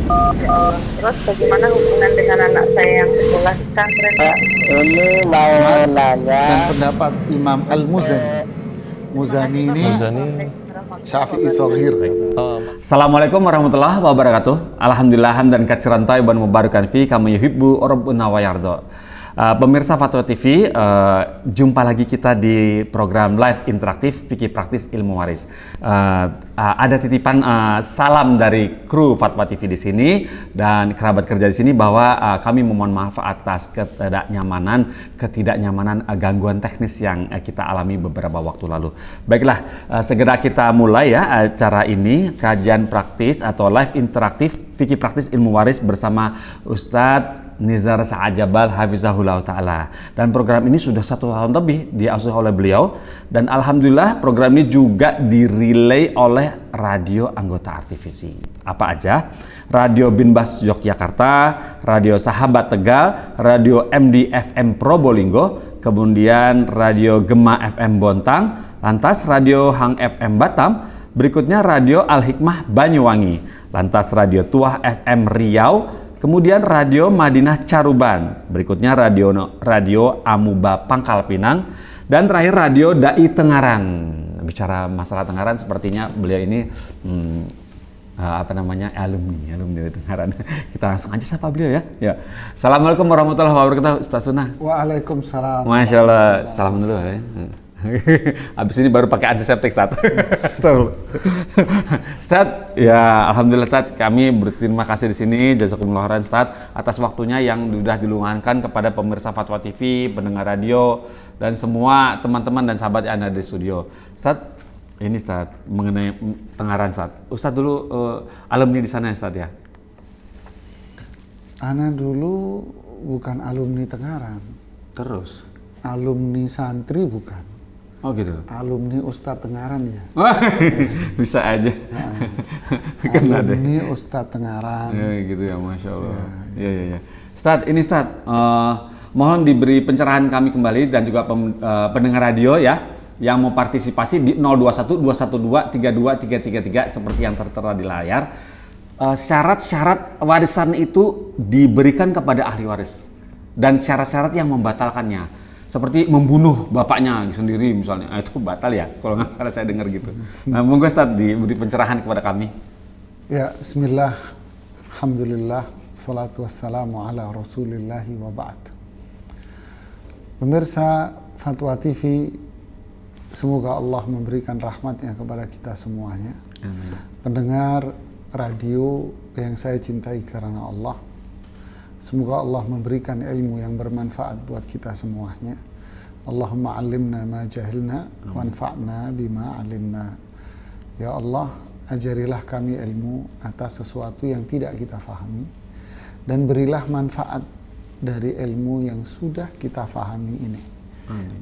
Ya Allah. Terus bagaimana hubungan dengan anak saya yang sekolah di pesantren? Ini mau dan nanya pendapat Imam Al-Muzani. Muzani ini Muzani. Syafi'i Shaghir. Assalamualaikum warahmatullahi wabarakatuh. Alhamdulillah hamdan katsiran thayyiban mubarakan fi kama yuhibbu rabbuna wa yarda. Pemirsa Fatwa TV, jumpa lagi kita di program live interaktif Fikih Praktis Ilmu Waris. Ada titipan salam dari kru Fatwa TV di sini dan kerabat kerja di sini bahwa kami memohon maaf atas ketidaknyamanan gangguan teknis yang kita alami beberapa waktu lalu. Baiklah, segera kita mulai ya acara ini, kajian praktis atau live interaktif Fikih Praktis Ilmu Waris bersama Ustadz Nizar Sa'ajabal Hafizahullah Ta'ala. Dan program ini sudah 1 tahun lebih diasuh oleh beliau. Dan Alhamdulillah program ini juga direlay oleh radio anggota RTVC. Apa aja? Radio Binbas Yogyakarta, Radio Sahabat Tegal, Radio MD FM Probolinggo, kemudian Radio Gema FM Bontang, lantas Radio Hang FM Batam, berikutnya Radio Al-Hikmah Banyuwangi, lantas Radio Tuah FM Riau, kemudian Radio Madinah Caruban, berikutnya Radio Amuba Pangkal Pinang, dan terakhir Radio Dai Tengaran. Bicara masalah Tengaran, sepertinya beliau ini alumni Tengaran. Kita langsung aja sapa beliau ya. Ya. Assalamualaikum warahmatullahi wabarakatuh, Ustaz Sunnah. Waalaikumsalam. Masya Allah, salam dulu ya. Abis ini baru pakai antiseptik, Ustaz. Ustaz, ya alhamdulillah Ustaz, kami berterima kasih di sini, jazakumullah khairan Ustaz, atas waktunya yang sudah diluangkan kepada pemirsa Fatwa TV, pendengar radio, dan semua teman-teman dan sahabat yang ada di studio. Ustaz, ini Ustaz, mengenai Tengaran Ustaz. Ustaz dulu alumni di sana ya Ustaz ya? Ana dulu bukan alumni Tengaran. Terus? Alumni santri bukan. Oh gitu. Alumni Ustadz Tengaran ya. Bisa aja. Alumni Ustadz Tengaran. Ya gitu ya, Masya Allah. Ya. Ustadz, ini Ustadz, mohon diberi pencerahan kami kembali dan juga pendengar radio ya, yang mau partisipasi di 021 212 32333 seperti yang tertera di layar. Syarat-syarat warisan itu diberikan kepada ahli waris dan syarat-syarat yang membatalkannya. Seperti membunuh bapaknya sendiri misalnya, itu batal ya kalau nggak salah saya dengar gitu. Nah, monggo Ustaz diberi pencerahan kepada kami. Ya, bismillah, alhamdulillah, salatu wassalamu ala rasulillahi wa ba'd. Pemirsa Fatwa TV, semoga Allah memberikan rahmatnya kepada kita semuanya. Amin. Pendengar radio yang saya cintai karena Allah, semoga Allah memberikan ilmu yang bermanfaat buat kita semuanya. Allahumma alimna ma jahilna wanfa'na bima alimna. Ya Allah, ajarilah kami ilmu atas sesuatu yang tidak kita fahami, dan berilah manfaat dari ilmu yang sudah kita fahami ini.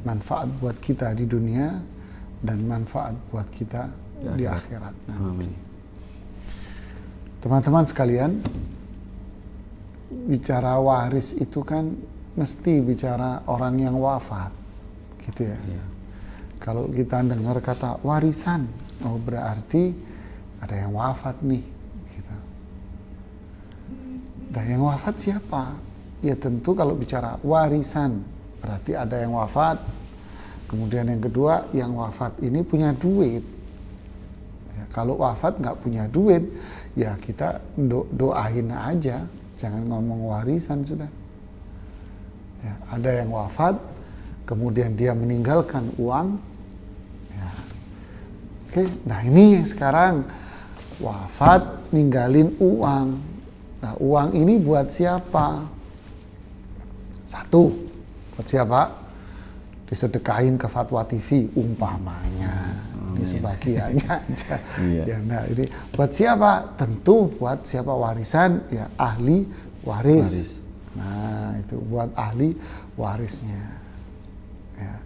Manfaat buat kita di dunia dan manfaat buat kita di akhirat nanti. Teman-teman sekalian, bicara waris itu kan mesti bicara orang yang wafat, gitu ya. Kalau kita dengar kata warisan, oh berarti ada yang wafat nih, gitu. Dan yang wafat siapa? Ya tentu kalau bicara warisan, berarti ada yang wafat. Kemudian yang kedua, yang wafat ini punya duit. Ya, kalau wafat nggak punya duit, ya kita doain aja. Jangan ngomong warisan sudah. Ya, ada yang wafat, kemudian dia meninggalkan uang. Ya. Oke, nah ini sekarang wafat ninggalin uang. Nah, uang ini buat siapa? Satu, buat siapa? Disedekahin ke Fatwa TV umpamanya. Ini sebagiannya aja. Ya, nah ini buat siapa? Tentu buat siapa warisan? Ya ahli waris. Nah itu buat ahli warisnya. Ya.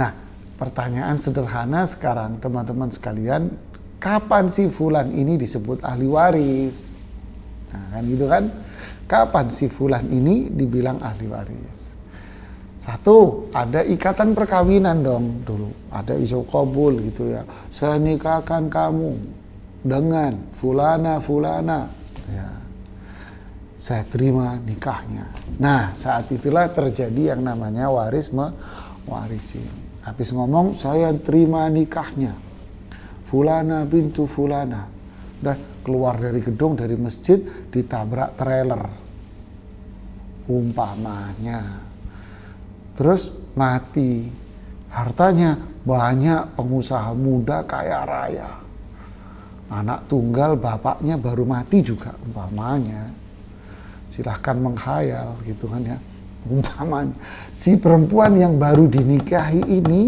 Nah pertanyaan sederhana sekarang teman-teman sekalian, kapan sih fulan ini disebut ahli waris? Nah kan gitu kan? Kapan sih fulan ini dibilang ahli waris? Satu, ada ikatan perkawinan dong dulu. Ada iso qabul gitu ya. Saya nikahkan kamu dengan fulana. Ya. saya terima nikahnya. Nah, saat itulah terjadi yang namanya waris mewarisi. Habis ngomong, saya terima nikahnya. Fulana bintu fulana. Udah keluar dari gedung, dari masjid, ditabrak trailer. Umpamanya. Terus mati. Hartanya banyak, pengusaha muda kaya raya. Anak tunggal bapaknya baru mati juga umpamanya. Silahkan menghayal gitu kan ya. Umpamanya si perempuan yang baru dinikahi ini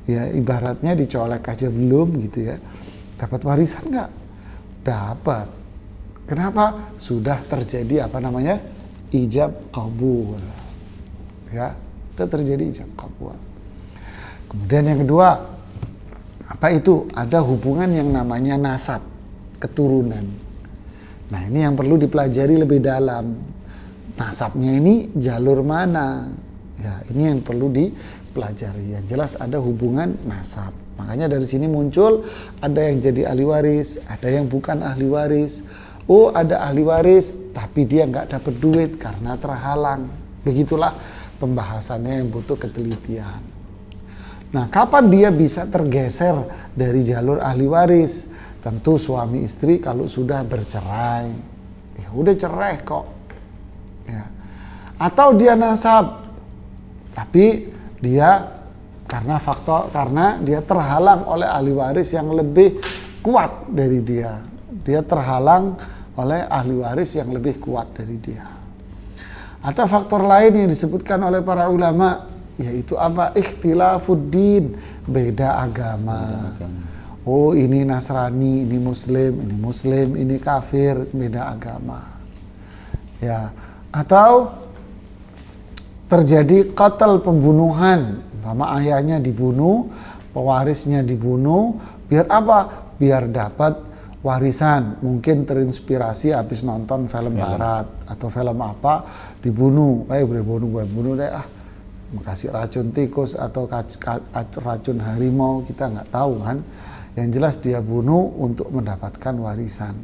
ya ibaratnya dicolek aja belum gitu ya. Dapat warisan nggak? Dapat. Kenapa? Sudah terjadi apa namanya? Ijab kabul. Ya, sudah terjadi ijab kabul. Kemudian yang kedua, apa itu? Ada hubungan yang namanya nasab, keturunan. Nah, ini yang perlu dipelajari lebih dalam. Nasabnya ini jalur mana? Ya, ini yang perlu dipelajari. Yang jelas ada hubungan nasab. Makanya dari sini muncul ada yang jadi ahli waris, ada yang bukan ahli waris. Oh, ada ahli waris, tapi dia nggak dapat duit karena terhalang. Begitulah pembahasannya yang butuh ketelitian. Nah, kapan dia bisa tergeser dari jalur ahli waris? Tentu suami istri kalau sudah bercerai. Ya udah cerai kok. Ya. Atau dia nasab. Tapi dia karena dia terhalang oleh ahli waris yang lebih kuat dari dia. Dia terhalang oleh ahli waris yang lebih kuat dari dia. Atau faktor lain yang disebutkan oleh para ulama, yaitu apa? Ikhtilafuddin, beda agama. Oh, ini Nasrani, ini Muslim, ini kafir, beda agama. Ya, atau terjadi qatl, pembunuhan, sama ayahnya dibunuh, pewarisnya dibunuh, biar apa? Biar dapat warisan. Mungkin terinspirasi habis nonton film barat atau film apa, dibunuh. Bunuh deh ah. Kasih racun tikus atau racun harimau, kita nggak tahu kan. Yang jelas dia bunuh untuk mendapatkan warisan.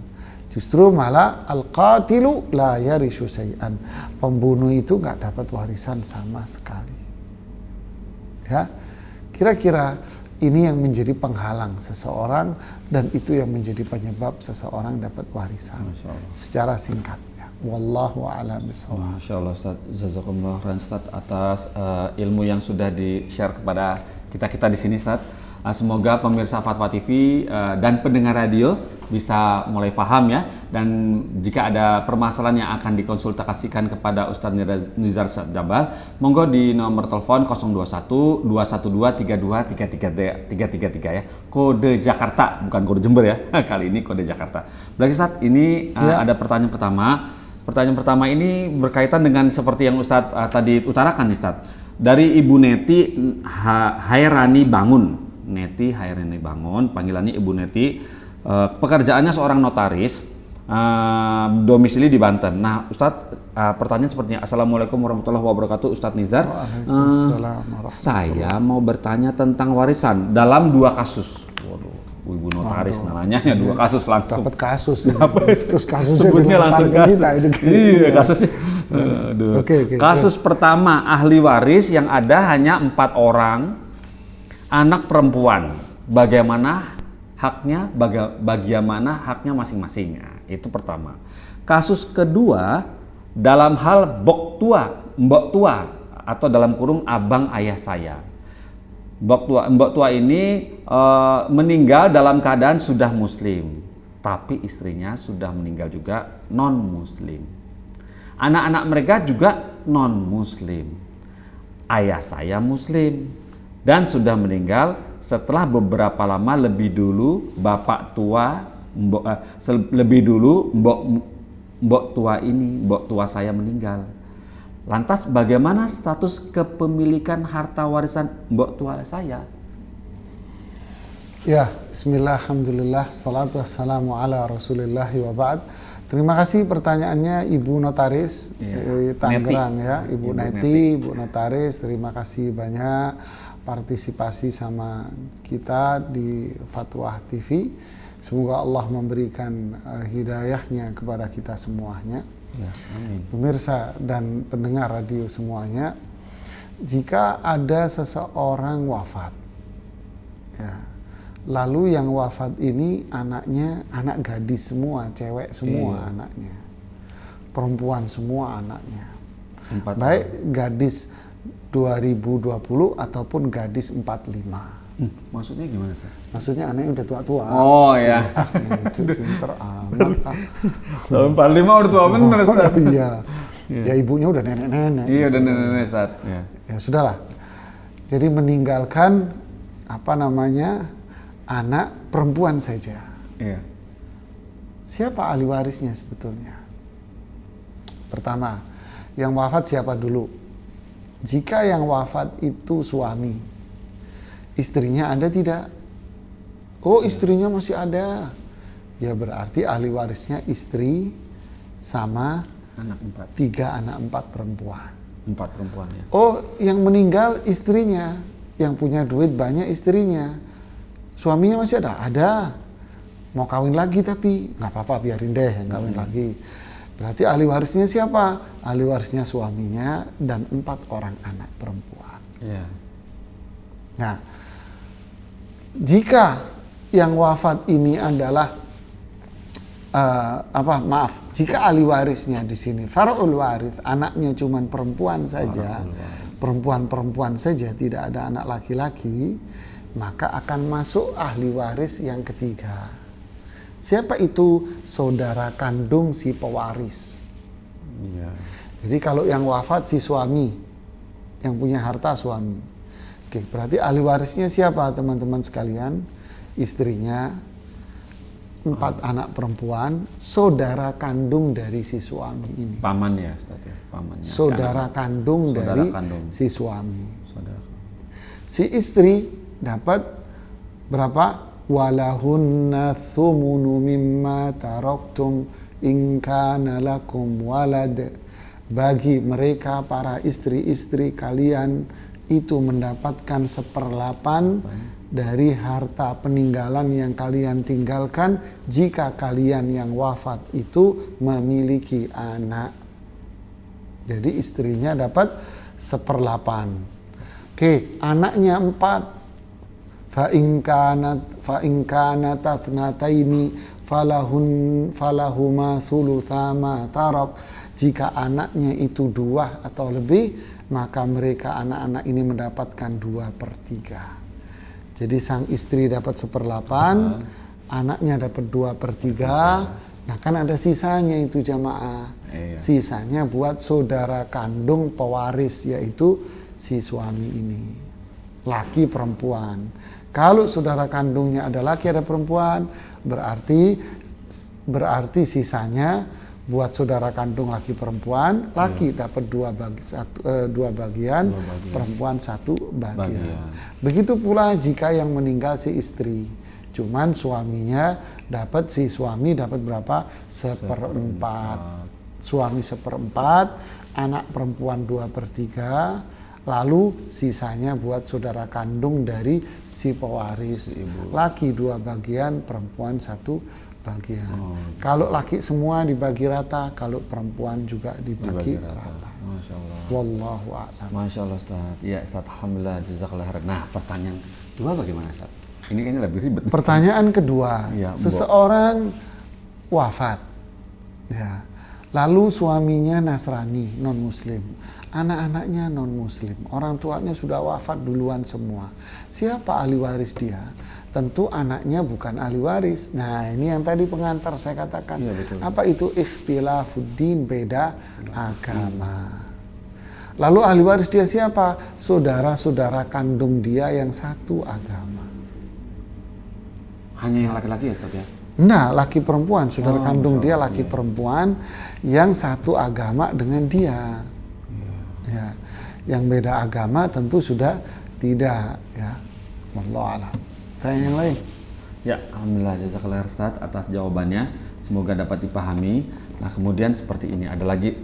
Justru malah al-qatilu la yarishu syai'an. Pembunuh itu nggak dapat warisan sama sekali. Ya, kira-kira ini yang menjadi penghalang seseorang dan itu yang menjadi penyebab seseorang dapat warisan. Secara singkat. Wallahu a'lam bishawab. Masya Allah Ustaz, jazakumullah khairan Ustaz atas ilmu yang sudah di-share kepada kita di sini Ustaz. Semoga pemirsa Fatwa TV dan pendengar radio bisa mulai paham ya, dan jika ada permasalahan yang akan dikonsultasikan kepada Ustadz Nizar Jabal, monggo di nomor telepon 021 212 32 333 ya, kode Jakarta bukan kode Jember ya. Kali ini kode Jakarta. Berarti Ustadz ini ada pertanyaan pertama. Pertanyaan pertama ini berkaitan dengan seperti yang Ustadz tadi utarakan nih Ustadz. Dari Ibu Neti Hairani Bangun. Neti Hairani Bangun, panggilannya Ibu Neti. Pekerjaannya seorang notaris, domisili di Banten. Nah, Ustadz, pertanyaan sepertinya, Assalamualaikum warahmatullahi wabarakatuh, Ustadz Nizar. Saya mau bertanya tentang warisan dalam 2 kasus. Waduh, Ibu notaris namanya ya, 2 kasus langsung. Dapat kasus. Terus kasusnya sebutnya langsung kasus. Iya, kasusnya. Okay, kasus pertama, ahli waris yang ada hanya 4 orang, anak perempuan. Bagaimana haknya, bagaimana haknya masing-masing. Nah, itu pertama. Kasus kedua, dalam hal mbok tua atau dalam kurung abang ayah saya. Mbok tua ini meninggal dalam keadaan sudah muslim, tapi istrinya sudah meninggal juga non muslim. Anak-anak mereka juga non muslim. Ayah saya muslim dan sudah meninggal setelah beberapa lama. Lebih dulu mbok tua saya meninggal. Lantas bagaimana status kepemilikan harta warisan mbok tua saya? Ya, bismillah, alhamdulillah, salatu wassalamu ala rasulillahi wa ba'd. Terima kasih pertanyaannya Ibu Notaris Tangerang ya, Ibu Neti, Ibu Notaris, terima kasih banyak partisipasi sama kita di Fatwa TV. Semoga Allah memberikan hidayahnya kepada kita semuanya. Ya, amin. Pemirsa dan pendengar radio semuanya, jika ada seseorang wafat, ya, lalu yang wafat ini anaknya anak gadis semua, cewek semua anaknya, perempuan semua anaknya, baik gadis 2020 ataupun gadis 45. Maksudnya gimana, Ustaz? Maksudnya anaknya udah tua-tua. Oh ya. Itu pinter amat. Tahun 45 udah tua bener, Ustaz. Iya. Ya ibunya udah nenek-nenek. Iya, udah nenek-nenek, Ustaz. Ya. Ya sudahlah. Jadi meninggalkan anak perempuan saja. Iya. Siapa ahli warisnya sebetulnya? Pertama, yang wafat siapa dulu? Jika yang wafat itu suami, istrinya ada tidak? Oh, istrinya masih ada. Ya berarti ahli warisnya istri sama Anak 4. 3 anak 4 perempuan. 4 perempuan ya. Oh, yang meninggal istrinya, yang punya duit banyak istrinya. Suaminya masih ada? Ada. Mau kawin lagi tapi nggak apa-apa, biarin deh yang kawin lagi. Berarti ahli warisnya siapa? Ahli warisnya suaminya dan 4 orang anak perempuan. Iya. Nah, jika yang wafat ini adalah jika ahli warisnya di sini far'ul waris, anaknya cuman perempuan saja, perempuan saja, tidak ada anak laki-laki, maka akan masuk ahli waris yang ketiga. Siapa itu? Saudara kandung si pewaris. Iya. Jadi kalau yang wafat si suami, yang punya harta suami. Oke, berarti ahli warisnya siapa teman-teman sekalian? Istrinya, 4 anak perempuan, saudara kandung dari si suami ini. Paman ya, Ustaz ya, pamannya. Saudara kandung Saudara dari kandung. si suami. Saudara. Si istri dapat berapa? Walahunna thumunu mimma taraktum in kana lakum walad. Bagi mereka para istri-istri kalian itu mendapatkan 1/8 dari harta peninggalan yang kalian tinggalkan jika kalian yang wafat itu memiliki anak. Jadi istrinya dapat 1/8. Oke, anaknya 4. Fa in kanat tathnataini falahuma thulutsa ma tarak. Jika anaknya itu 2 atau lebih, maka mereka anak-anak ini mendapatkan 2/3. Jadi sang istri dapat 1/8, anaknya dapat 2/3. Nah kan ada sisanya itu jamaah. Iya. Sisanya buat saudara kandung pewaris, yaitu si suami ini. Laki perempuan. Kalau saudara kandungnya ada laki ada perempuan, berarti sisanya buat saudara kandung laki perempuan. Laki dapat 2 bagian, perempuan 1 bagian. Begitu pula jika yang meninggal si istri, cuman suaminya dapat, si suami dapat berapa? 1/4. Suami 1/4, anak perempuan 2/3, lalu sisanya buat saudara kandung dari si pewaris. Laki 2 bagian, perempuan 1 bagian. Kalau laki semua dibagi rata, kalau perempuan juga dibagi rata. Masya Allah. Wallahu a'lam. Masya Allah, Ustaz. Ya, Ustaz, alhamdulillah, jazakallah khairan. Nah, pertanyaan kedua bagaimana, Ustaz? Ini kayaknya lebih ribet. Pertanyaan kedua, Ya, seseorang wafat, ya, lalu suaminya Nasrani, non Muslim, anak-anaknya non Muslim, orang tuanya sudah wafat duluan semua. Siapa ahli waris dia? Tentu anaknya bukan ahli waris. Nah ini yang tadi pengantar saya katakan. Ya, betul. Apa itu ikhtilafuddin, beda agama. Lalu ahli waris dia siapa? Saudara-saudara kandung dia yang satu agama. Hanya yang laki-laki ya, Ustaz ya? Nah, laki perempuan, saudara kandung dia laki perempuan yang satu agama dengan dia. Ya. Yang beda agama tentu sudah tidak, ya. Wallahu a'lam. Tanya yang lain. Ya, alhamdulillah, jazakallah Ustaz atas jawabannya. Semoga dapat dipahami. Nah, kemudian seperti ini ada lagi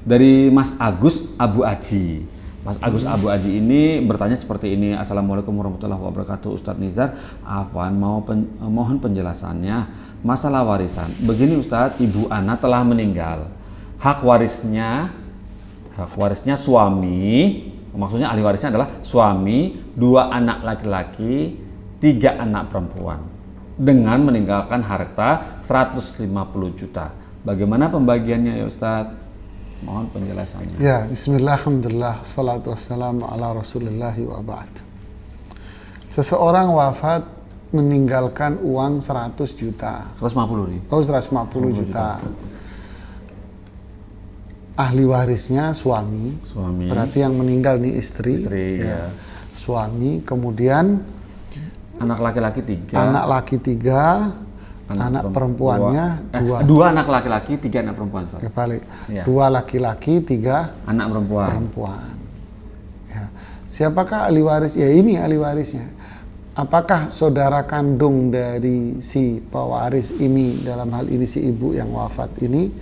dari Mas Agus Abu Aji. Mas Agus Abu Aji ini bertanya seperti ini. Assalamualaikum warahmatullahi wabarakatuh. Ustadz Nizar, Afwan mohon penjelasannya masalah warisan. Begini Ustadz, ibu Ana telah meninggal. Hak warisnya suami, maksudnya ahli warisnya adalah suami, 2 anak laki-laki, 3 anak perempuan. Dengan meninggalkan harta 150 juta. Bagaimana pembagiannya ya Ustadz? Mohon penjelasannya. Ya, bismillah, alhamdulillah, salatu wassalamu ala rasulillahi wa ba'd. Seseorang wafat meninggalkan uang 100 juta. 150 nih. Oh, 150 juta. Ahli warisnya suami. Berarti yang meninggal nih istri. Ya. Suami, kemudian anak laki-laki 3. Anak laki 3. Anak perempuannya 2. 2 anak laki-laki, 3 anak perempuan. Ya, balik. 2 laki-laki, 3 anak perempuan. Ya. Siapakah ahli waris? Ya ini ahli warisnya. Apakah saudara kandung dari si pewaris ini, dalam hal ini si ibu yang wafat ini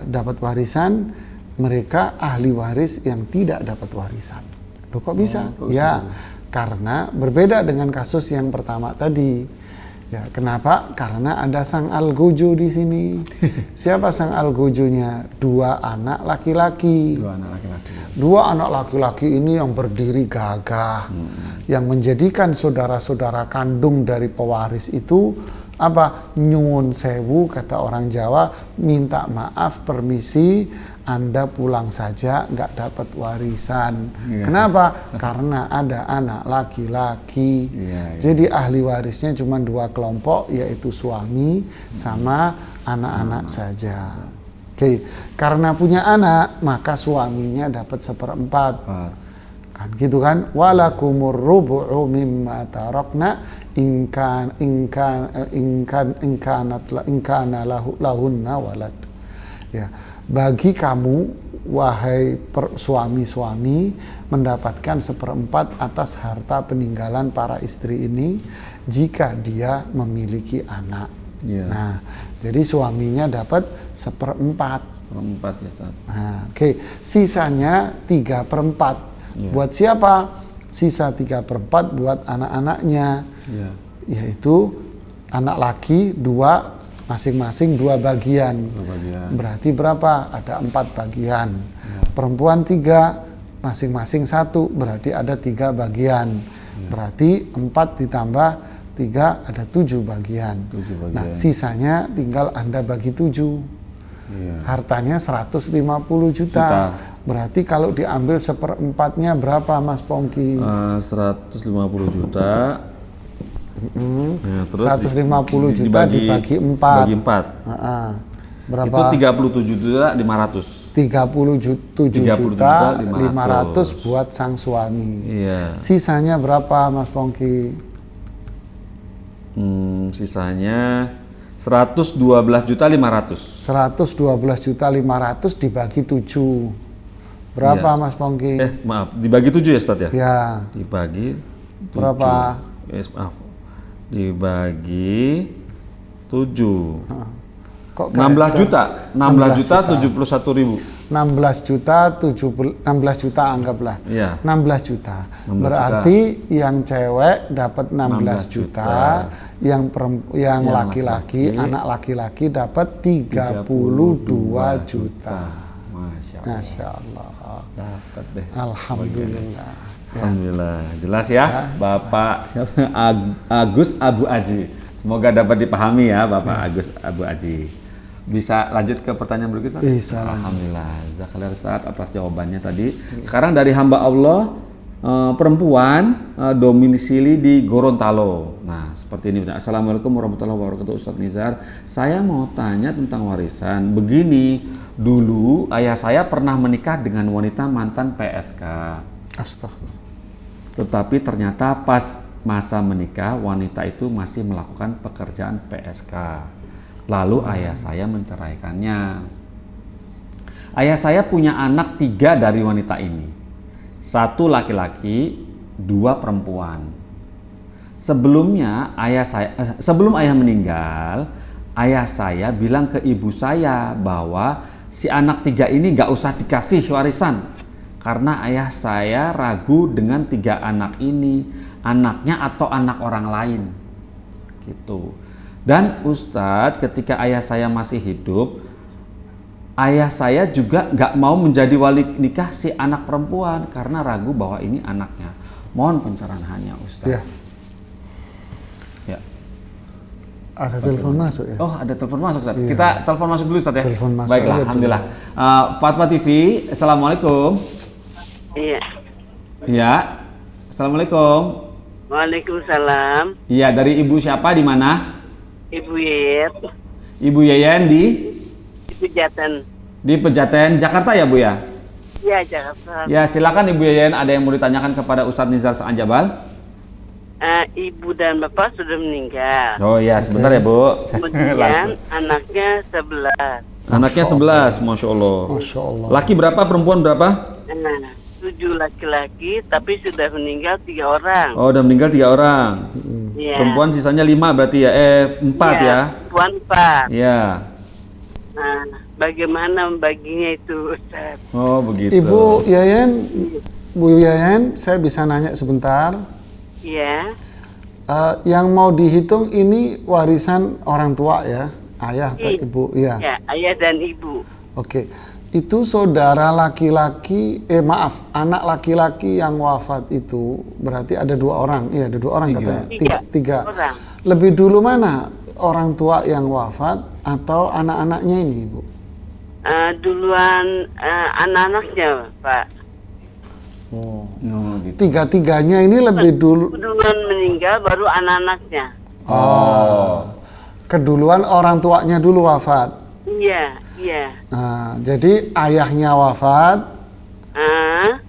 dapat warisan? Mereka ahli waris yang tidak dapat warisan. Loh kok bisa? Karena berbeda dengan kasus yang pertama tadi. Ya, kenapa? Karena ada sang algojo di sini. Siapa sang algojonya? 2 anak laki-laki. 2 anak laki-laki ini yang berdiri gagah, yang menjadikan saudara-saudara kandung dari pewaris itu apa? Nyuwun sewu, kata orang Jawa, minta maaf, permisi, Anda pulang saja, nggak dapat warisan. Kenapa? Karena ada anak laki-laki. Jadi ahli warisnya cuma 2 kelompok, yaitu suami sama anak-anak saja. Oke, karena punya anak, maka suaminya dapat 1/4. Kan gitu kan? Walakumur rubu'u mimma tarakna in kana lahunna walad. Ya, bagi kamu wahai suami-suami mendapatkan 1/4 atas harta peninggalan para istri ini jika dia memiliki anak. Nah, jadi suaminya dapat 1/4. Nah, oke. Sisanya 3/4. Buat siapa? Sisa 3/4 buat anak-anaknya. Yaitu anak laki 2, masing-masing 2 bagian. Berarti berapa? Ada 4 bagian. Perempuan 3, masing-masing 1, berarti ada 3 bagian. Berarti 4 ditambah 3 ada 7 bagian. Nah, sisanya tinggal Anda bagi 7. Hartanya 150 juta. Berarti kalau diambil 1/4-nya berapa Mas Pongki? 150 juta. Terus 150 juta dibagi 4. Berapa? Itu 37 juta 500. 37 juta 500 buat sang suami. Sisanya berapa Mas Pongki? Sisanya 112 juta 500. 112 juta 500 dibagi 7. Berapa Mas Pongki? Maaf, dibagi 7 ya Ustaz ya? Ya. Dibagi 7. Berapa? Maaf. Dibagi 7. Kok 16 juta. 16 juta 71 ribu. 16 juta anggaplah. 16 juta. Berarti yang cewek dapat 16 juta, yang laki-laki, anak laki-laki dapat 32 juta. Masya Allah. Dapat deh. Alhamdulillah. Alhamdulillah. Jelas ya, Bapak Agus Abu Aji. Semoga dapat dipahami ya, Bapak Agus Abu Aji. Bisa lanjut ke pertanyaan berikutnya? Bisa. Alhamdulillah. Jazakallah Ustaz atas jawabannya tadi. Sekarang dari hamba Allah perempuan domisili di Gorontalo. Nah, seperti ini. Assalamualaikum warahmatullahi wabarakatuh Ustadz Nizar. Saya mau tanya tentang warisan. Begini, dulu ayah saya pernah menikah dengan wanita mantan PSK. Astagfirullah. Tetapi ternyata pas masa menikah wanita itu masih melakukan pekerjaan PSK. Lalu ayah saya menceraikannya. Ayah saya punya anak 3 dari wanita ini. 1 laki-laki, 2 perempuan. Sebelum ayah meninggal, ayah saya bilang ke ibu saya bahwa si anak 3 ini gak usah dikasih warisan karena ayah saya ragu dengan 3 anak ini, anaknya atau anak orang lain. Gitu. Dan Ustadz, ketika ayah saya masih hidup, ayah saya juga nggak mau menjadi wali nikah si anak perempuan karena ragu bahwa ini anaknya. Mohon pencerahannya, Ustadz. Ya. Ya. Ada telepon masuk ya? Oh, ada telepon masuk, Ustadz. Iya. Kita telepon masuk dulu, Ustadz ya. Telepon masuk Baiklah, aja alhamdulillah. Fatwa TV, assalamualaikum. Iya. Iya. Assalamualaikum. Waalaikumsalam. Iya, dari Ibu siapa di mana? Ibu Yet. Ibu Yeyen di Ibu Jatan. Pejaten, Jakarta ya, Bu ya? Iya, Jakarta. Ya, silakan Ibu Yeyen, ada yang mau ditanyakan kepada Ustadz Nizar Saanjabal? Ibu dan bapak sudah meninggal. Oh iya, sebentar ya, Bu. Kemudian anaknya 11. Anaknya 11, Masya Allah. Masya Allah. Laki berapa, perempuan berapa? 7 laki-laki, tapi sudah meninggal 3 orang. Oh, udah meninggal 3 orang. Iya. Perempuan sisanya 5 berarti ya? 4 ya? Perempuan 4. Iya. Nah, bagaimana membaginya itu, Ustaz? Oh, begitu. Ibu Yayan, Bu Yayan, saya bisa nanya sebentar. Iya. Yang mau dihitung ini warisan orang tua ya, ayah atau ibu, ya. Ya, ayah dan ibu. Oke, itu saudara laki-laki, anak laki-laki yang wafat itu berarti ada 2 orang, iya ada 2 orang 3. katanya, 3. 3 orang. Lebih dulu mana orang tua yang wafat atau anak-anaknya ini, Ibu? Duluan anak-anaknya, Pak. Oh, gitu. 3-tiganya ini lebih dulu. Duluan meninggal, baru anak-anaknya. Oh, keduluan orang tuanya dulu wafat. Iya, iya. Nah, jadi ayahnya wafat,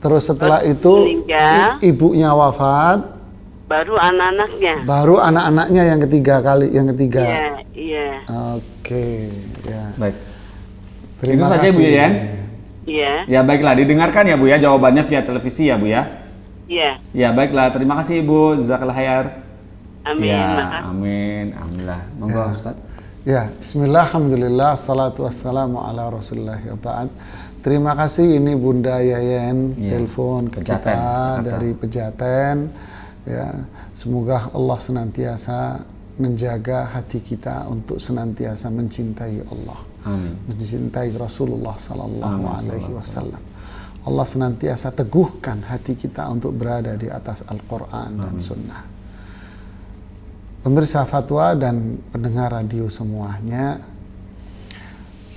terus setelah itu meninggal. Ibunya wafat, Baru anak-anaknya. baru anak-anaknya yang ketiga. Iya, iya. Oke, ya. Baik. Terima Itu saja, kasih. Bu Yeyen. Iya, Ya, baiklah. Didengarkan ya, Bu ya, jawabannya via televisi ya, Bu ya. iya. Ya, baiklah. Terima kasih, Ibu. Jazakallah khair. Amin. Ya, Makasih. amin. Alhamdulillah. Monggo, Ya. Ustaz. Ya, bismillah, alhamdulillah, salatu wassalamu ala rasulillah wa ba'd. Terima kasih, ini Bunda Yayen Iya, telepon ke Pejaten, kita Jakarta. dari Pejaten. Ya, semoga Allah senantiasa menjaga hati kita untuk senantiasa mencintai Allah, Amin. mencintai Rasulullah Sallallahu Amin. Alaihi Wasallam. Allah senantiasa teguhkan hati kita untuk berada di atas Al-Quran dan Sunnah. Pemirsa Fatwa dan pendengar radio semuanya,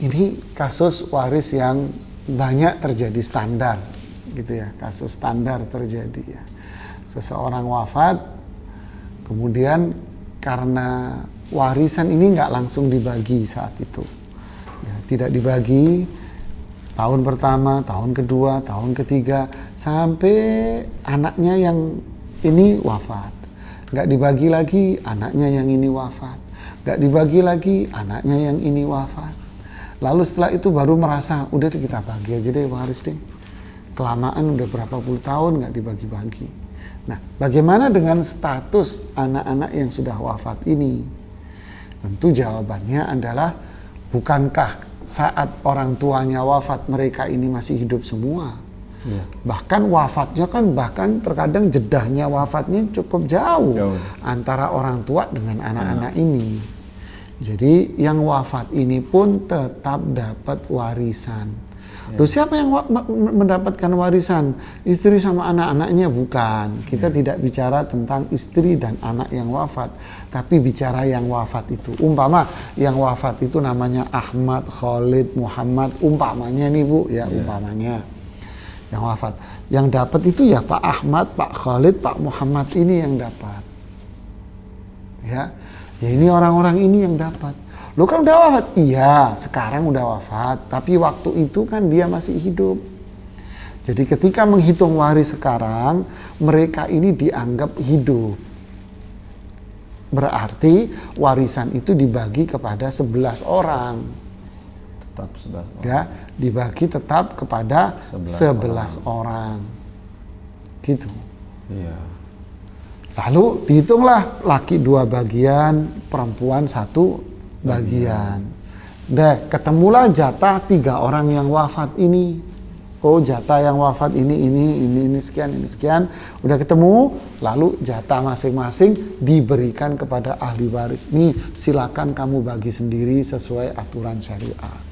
ini kasus waris yang banyak terjadi standar, gitu ya, kasus standar terjadi ya. Seseorang wafat, kemudian karena warisan ini nggak langsung dibagi saat itu, ya, tidak dibagi tahun pertama, tahun kedua, tahun ketiga, sampai anaknya yang ini wafat. Nggak dibagi lagi, anaknya yang ini wafat. Nggak dibagi lagi, anaknya yang ini wafat. Lalu setelah itu baru merasa, udah deh kita bagi aja deh waris deh. Kelamaan udah berapa puluh tahun nggak dibagi-bagi. Nah, bagaimana dengan status anak-anak yang sudah wafat ini? Tentu jawabannya adalah, bukankah saat orang tuanya wafat mereka ini masih hidup semua? Iya. Bahkan wafatnya kan bahkan terkadang jedahnya wafatnya cukup jauh antara orang tua dengan anak-anak ini. Jadi yang wafat ini pun tetap dapat warisan. Loh, siapa yang mendapatkan warisan? Istri sama anak-anaknya? Bukan. Kita tidak bicara tentang istri dan anak yang wafat, tapi bicara yang wafat itu. Umpama yang wafat itu namanya Ahmad, Khalid, Muhammad, umpamanya nih Bu, ya umpamanya yang wafat. Yang dapat itu ya Pak Ahmad, Pak Khalid, Pak Muhammad ini yang dapat. Ya ini orang-orang ini yang dapat. Lo kan udah wafat? Iya, sekarang udah wafat. Tapi waktu itu kan dia masih hidup. Jadi ketika menghitung waris sekarang, mereka ini dianggap hidup. Berarti warisan itu dibagi kepada 11 orang. Tetap 11 orang. Ya, dibagi tetap kepada 11 orang. Gitu. Iya. Lalu dihitunglah, laki 2 bagian, perempuan 1 bagian. Deh, ketemulah jatah 3 orang yang wafat ini. Oh, jatah yang wafat ini sekian, udah ketemu, lalu jatah masing-masing diberikan kepada ahli waris. Nih, silakan kamu bagi sendiri sesuai aturan syariat.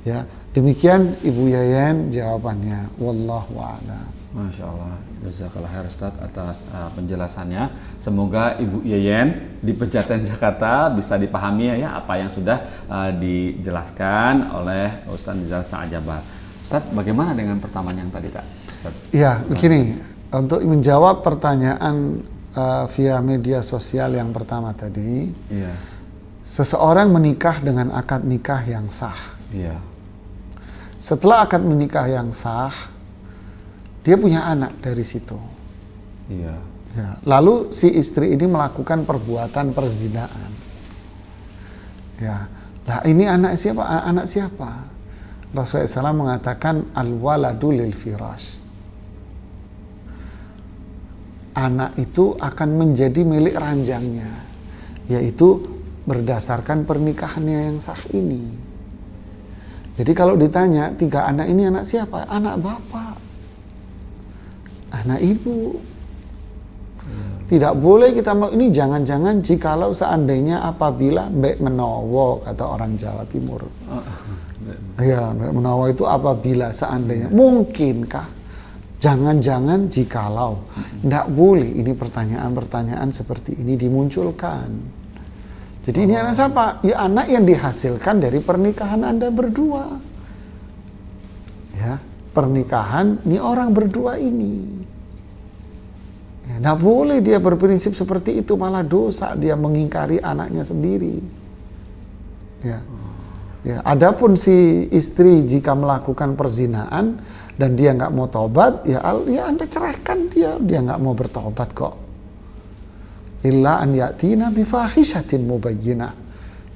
Ya, demikian Ibu Yayan jawabannya. Wallahu a'lam. Masya Allah, jazakallah khair Ustadz atas penjelasannya. Semoga Ibu Yayan di Pejaten Jakarta bisa dipahami ya apa yang sudah dijelaskan oleh Ustadz Nizar Sa'ajabah. Ustadz, bagaimana dengan pertanyaan yang tadi, Kak? Ya, begini, untuk menjawab pertanyaan via media sosial yang pertama tadi, Iya. seseorang menikah dengan akad nikah yang sah. Iya. Setelah akad menikah yang sah, dia punya anak dari situ. Iya. Ya, lalu si istri ini melakukan perbuatan perzinaan. Ya, lah ini anak siapa? Anak siapa? Rasulullah SAW mengatakan al-waladu lil firash. Anak itu akan menjadi milik ranjangnya, yaitu berdasarkan pernikahannya yang sah ini. Jadi kalau ditanya 3 anak ini anak siapa? Anak bapak, anak ibu. Tidak boleh kita ini jangan-jangan jikalau seandainya apabila mbek menowo kata orang Jawa Timur. Ya, mbek menowo itu apabila seandainya mungkinkah? Jangan-jangan jikalau. Tidak boleh ini pertanyaan-pertanyaan seperti ini dimunculkan. Jadi ini anak siapa? Ya anak yang dihasilkan dari pernikahan Anda berdua. Ya, pernikahan ini orang berdua ini. Ya, nggak boleh dia berprinsip seperti itu, malah dosa dia mengingkari anaknya sendiri. Ya. Ya, adapun si istri jika melakukan perzinaan dan dia nggak mau tobat, ya Anda ceraikan dia nggak mau bertobat kok. Illa an yatina bifahishatin mubayyinah.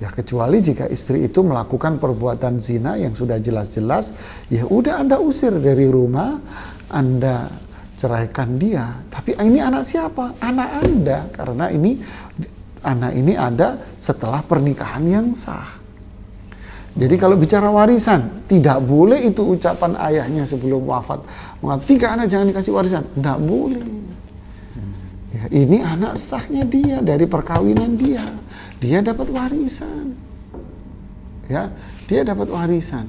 Ya kecuali jika istri itu melakukan perbuatan zina yang sudah jelas-jelas, ya udah Anda usir dari rumah, Anda ceraikan dia. Tapi ini anak siapa? Anak Anda, karena anak ini ada setelah pernikahan yang sah. Jadi kalau bicara warisan, tidak boleh itu ucapan ayahnya sebelum wafat. Mengatakan 3 anak jangan dikasih warisan. Tidak boleh. Ya, ini anak sahnya dia dari perkawinan dia. Dia dapat warisan. Ya, dia dapat warisan.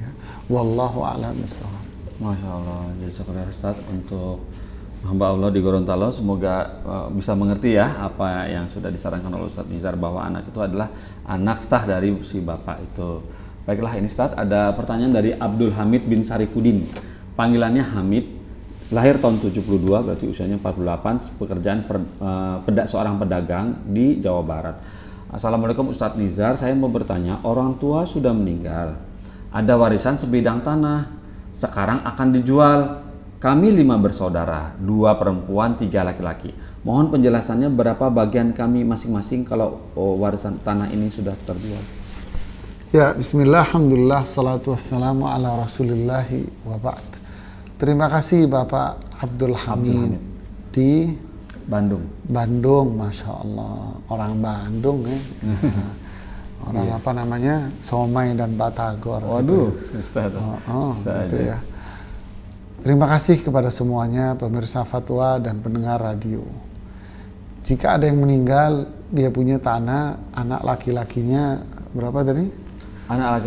Ya. Wallahu a'lam bishawab. Masya Allah, jazakallah Ustaz untuk hamba Allah di Gorontalo. Semoga bisa mengerti ya apa yang sudah disarankan oleh Ustaz Nizar bahwa anak itu adalah anak sah dari si bapak itu. Baiklah, ini Ustaz ada pertanyaan dari Abdul Hamid bin Sarifudin. Panggilannya Hamid, lahir tahun 72, berarti usianya 48, pekerjaan seorang pedagang di Jawa Barat. Assalamualaikum Ustaz Nizar, saya mau bertanya, orang tua sudah meninggal, ada warisan sebidang tanah, sekarang akan dijual. Kami 5 bersaudara, 2 perempuan, 3 laki-laki. Mohon penjelasannya berapa bagian kami masing-masing kalau warisan tanah ini sudah terjual. Ya, bismillah, alhamdulillah, salatu wassalamu ala rasulillahi wa ba'd. Terima kasih Bapak Abdul Hamid di Bandung, Masya Allah. Orang Bandung ya. Orang apa namanya, somai dan batagor. Waduh, Ustaz. Gitu ya. Terima kasih kepada semuanya pemirsa Fatwa dan pendengar radio. Jika ada yang meninggal, dia punya tanah, anak laki-lakinya berapa tadi? Anak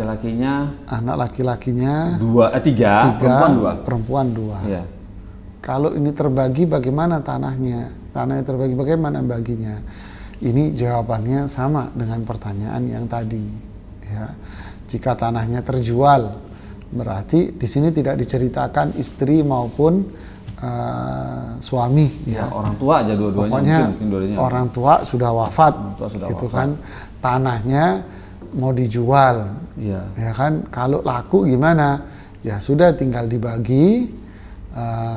laki-lakinya 3, perempuan 2. Iya. Kalau ini terbagi bagaimana tanahnya? Tanahnya terbagi bagaimana baginya? Ini jawabannya sama dengan pertanyaan yang tadi. Ya. Jika tanahnya terjual, berarti di sini tidak diceritakan istri maupun suami. Ya, orang tua aja dua-duanya. Pokoknya mungkin dua-duanya. orang tua sudah wafat, gitu wafat. kan. Tanahnya mau dijual, ya kan. Kalau laku gimana? Ya sudah tinggal dibagi.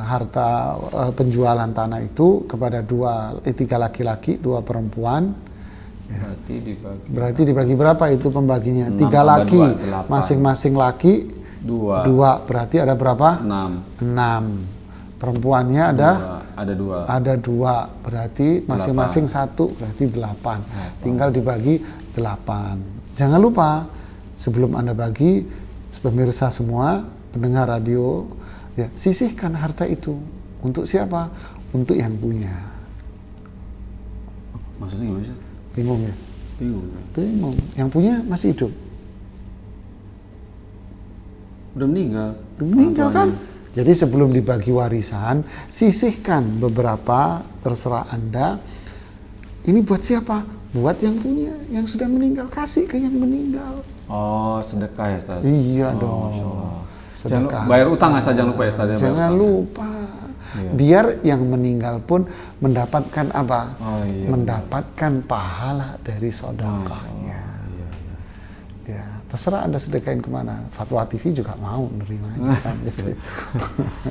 Harta penjualan tanah itu kepada 3 laki-laki, 2 perempuan. Ya. Berarti dibagi berapa itu pembaginya? 3 laki, masing-masing laki 2. Berarti ada berapa? 6. Perempuannya ada 2. Berarti masing-masing 1, berarti 8. Tinggal dibagi 8. Jangan lupa sebelum Anda bagi, pemirsa semua, pendengar radio, ya sisihkan harta itu untuk siapa? Untuk yang punya. Maksudnya gimana sih? Bingung ya? Bingung. Bingung. Yang punya masih hidup. Udah meninggal. Udah meninggal Orang kan? tuanya. Jadi sebelum dibagi warisan, sisihkan beberapa, terserah Anda. Ini buat siapa? Buat yang punya, yang sudah meninggal, kasih ke yang meninggal. Oh, sedekah ya Ustaz? Iya Oh, dong. Masya Allah. Sedekah. Jangan bayar utang asal jangan lupa ya Ustaz. Ya, Jangan bayar utang. lupa. Iya. Biar yang meninggal pun mendapatkan apa? Oh, iya, mendapatkan pahala dari Masya sedekahnya. Allah. Iya, iya. Ya, terserah Anda sedekahin kemana. Fatwa TV juga mau nerimanya. Kan?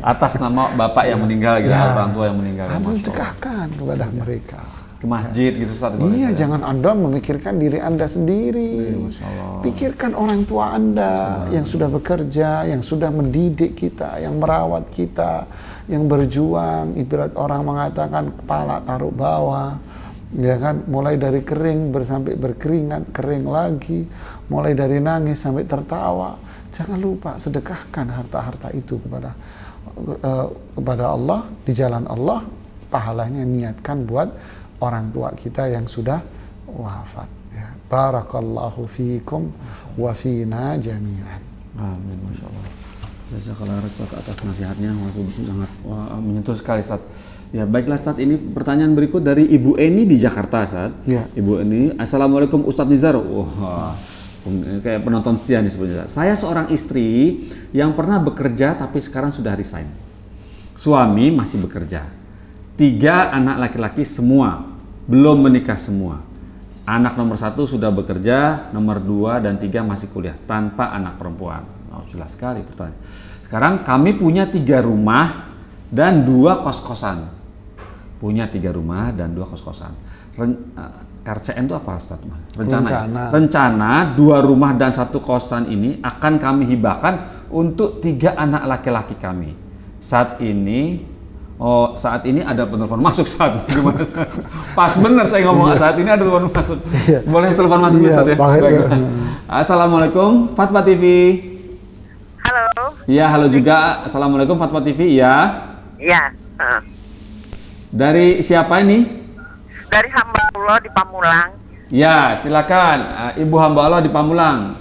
Atas nama bapak yang meninggal gitu, Ya. orang tua yang meninggal. Ya, Anda Masya Allah. sedekahkan kepada mereka. Ke masjid gitu Ustaz. boleh, Iya, Ustaz, ya? jangan Anda memikirkan diri Anda sendiri. Iya, Masya Allah. Pikirkan orang tua Anda yang sudah bekerja, yang sudah mendidik kita, yang merawat kita, yang berjuang. Ibarat orang mengatakan kepala taruh bawah, ya kan? Mulai dari kering sampai berkeringat, kering lagi. Mulai dari nangis sampai tertawa. Jangan lupa sedekahkan harta-harta itu kepada Allah, di jalan Allah. Pahalanya niatkan buat orang tua kita yang sudah wafat. Ya. Barakallahu fiikum wa fina jami'an. Amin, Masya Allah. Jazakallah Ustaz atas nasihatnya, sangat menyentuh sekali Ustaz. Ya baiklah Ustaz, ini pertanyaan berikut dari Ibu Eni di Jakarta Ustaz. Ya. Ibu Eni, Assalamualaikum Ustadz Nizar. Wah, kayak penonton setia nih sebenarnya. Saya seorang istri yang pernah bekerja tapi sekarang sudah resign. Suami masih bekerja. 3 anak laki-laki semua, belum menikah semua. Anak nomor 1 sudah bekerja, nomor 2 dan 3 masih kuliah tanpa anak perempuan. Oh, jelas sekali pertanyaan. Sekarang kami punya 3 rumah dan 2 kos-kosan. Punya 3 rumah dan 2 kos-kosan. RCN itu apa Ustaz? Rencana 2 rumah dan 1 kosan ini akan kami hibahkan untuk 3 anak laki-laki kami. Saat ini ada penelpon masuk Ustaz. Gimana Ustaz? Pas bener saya ngomong saat ini ada telepon masuk. Boleh telepon masuk Ustaz ya? Baik. Assalamualaikum Fatwa TV. Halo. Iya, halo juga. Assalamualaikum Fatwa TV. Iya. Iya. Dari siapa ini? Dari hamba Allah di Pamulang. Ya, silakan. Ibu hamba Allah di Pamulang.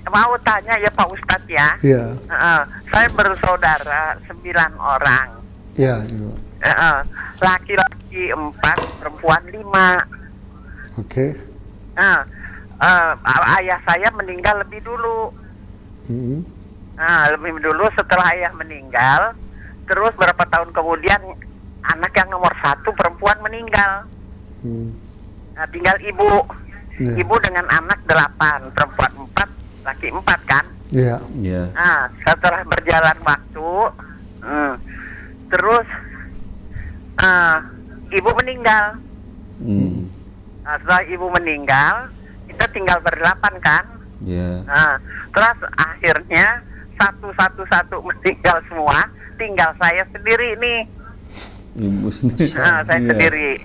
Mau tanya ya Pak Ustadz ya. Iya. Saya bersaudara 9 orang. Iya, Ibu. Laki-laki 4, perempuan 5. Oke. Ayah saya meninggal lebih dulu. Mm-hmm. Lebih dulu setelah ayah meninggal. Terus berapa tahun kemudian anak yang nomor 1 perempuan meninggal. Tinggal ibu. Yeah. Ibu dengan anak 8, perempuan 4, laki 4 kan. Iya. Iya. Setelah berjalan waktu, terus ibu meninggal. Setelah ibu meninggal, kita tinggal berdelapan kan. Iya. Terus akhirnya satu meninggal semua, tinggal saya sendiri nih. Ibu sendiri. Saya sendiri.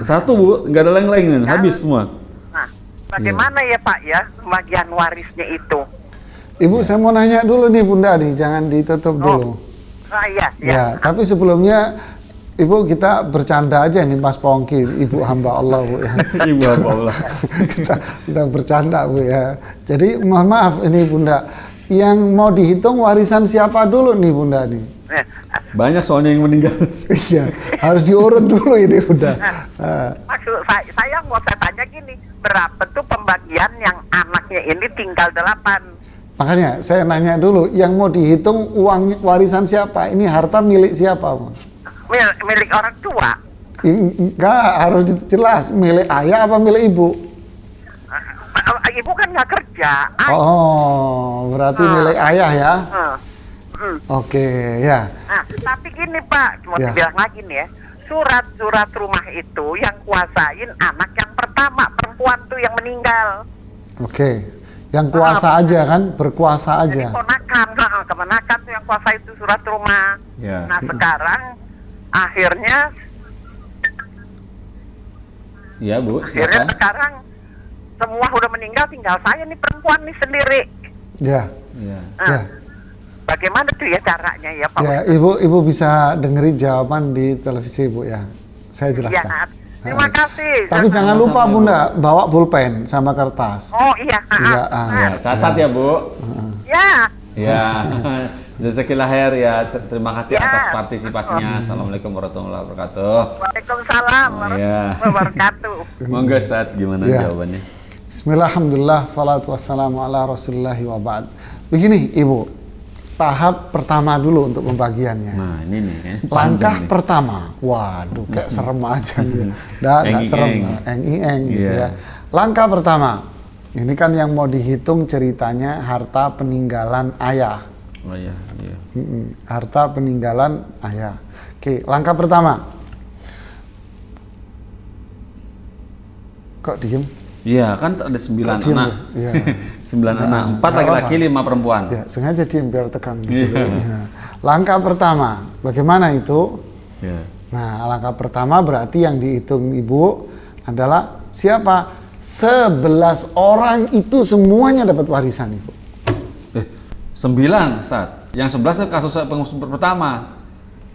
Satu Bu, nggak ada lain-lain, habis semua. Bagaimana ya Pak ya pembagian warisnya itu? Ibu, saya mau nanya dulu nih Bunda nih, jangan ditutup dulu. Iya. Ya, tapi sebelumnya Ibu kita bercanda aja nih Mas Pongki, Ibu hamba Allah Bu ya. Ibu hamba Allah. kita bercanda Bu ya. Jadi mohon maaf ini Bunda, yang mau dihitung warisan siapa dulu nih Bunda nih? Banyak soalnya yang meninggal. Iya, harus diurut dulu ini Bunda. Maksud saya mau saya tanya gini, berapa tuh pembagian yang anaknya ini tinggal 8? Makanya saya nanya dulu, yang mau dihitung uang warisan siapa? Ini harta milik siapa Bu? Milik orang tua. Enggak, harus jelas milik ayah apa milik ibu? Ibu kan nggak kerja. Oh, berarti milik ayah ya? Oke, ya. Tapi gini Pak, mau dibilang lagi nih ya, surat rumah itu yang kuasain anak yang pertama, perempuan tuh yang meninggal. Oke, yang kuasa aja kan, berkuasa aja. Jadi kemenakan tuh yang kuasa itu surat rumah. Ya. Nah sekarang akhirnya Iya Bu, silakan. sekarang semua udah meninggal, tinggal saya nih perempuan nih sendiri. Ya. Iya. Nah, Ya. bagaimana tuh ya caranya ya Pak? Ya, ibu bisa dengerin jawaban di televisi ibu ya. Saya Iya, jelaskan. terima kasih. Tapi jangan lupa Sama-sama, Bunda bawa pulpen sama kertas. Oh iya. Iya, Ya, catat ya Bu. Ya. Ya. Jazakillah khair ya. Terima kasih Ya. atas partisipasinya. Assalamualaikum warahmatullahi wabarakatuh. Waalaikumsalam Iya. warahmatullahi wabarakatuh. Monggo Ustaz, gimana Ya. jawabannya? Bismillah, alhamdulillah, salatu wassalamu ala rasulillahi wa ba'd. Begini Ibu, tahap pertama dulu untuk pembagiannya. Nah, ini nih. Langkah Panjang nih. pertama, waduh kayak serem aja ya. Nggak serem, eng-eng gitu Iya. ya. Langkah pertama, ini kan yang mau dihitung ceritanya harta peninggalan ayah. Oh iya, iya. Harta peninggalan ayah. Oke, langkah pertama. Kok diem? Iya, kan ada 9 Kok diem anak. ya? Iya. 9 anak, 4 nggak laki-laki, apa-apa. 5 perempuan. Ya, sengaja diem biar tegang gitu. Iya. Ya. Langkah pertama, bagaimana itu? Iya. Nah, langkah pertama berarti yang dihitung Ibu adalah siapa? 11 orang itu semuanya dapat warisan Ibu. 9, Ustaz. Yang 11 itu kasus pengurus pertama.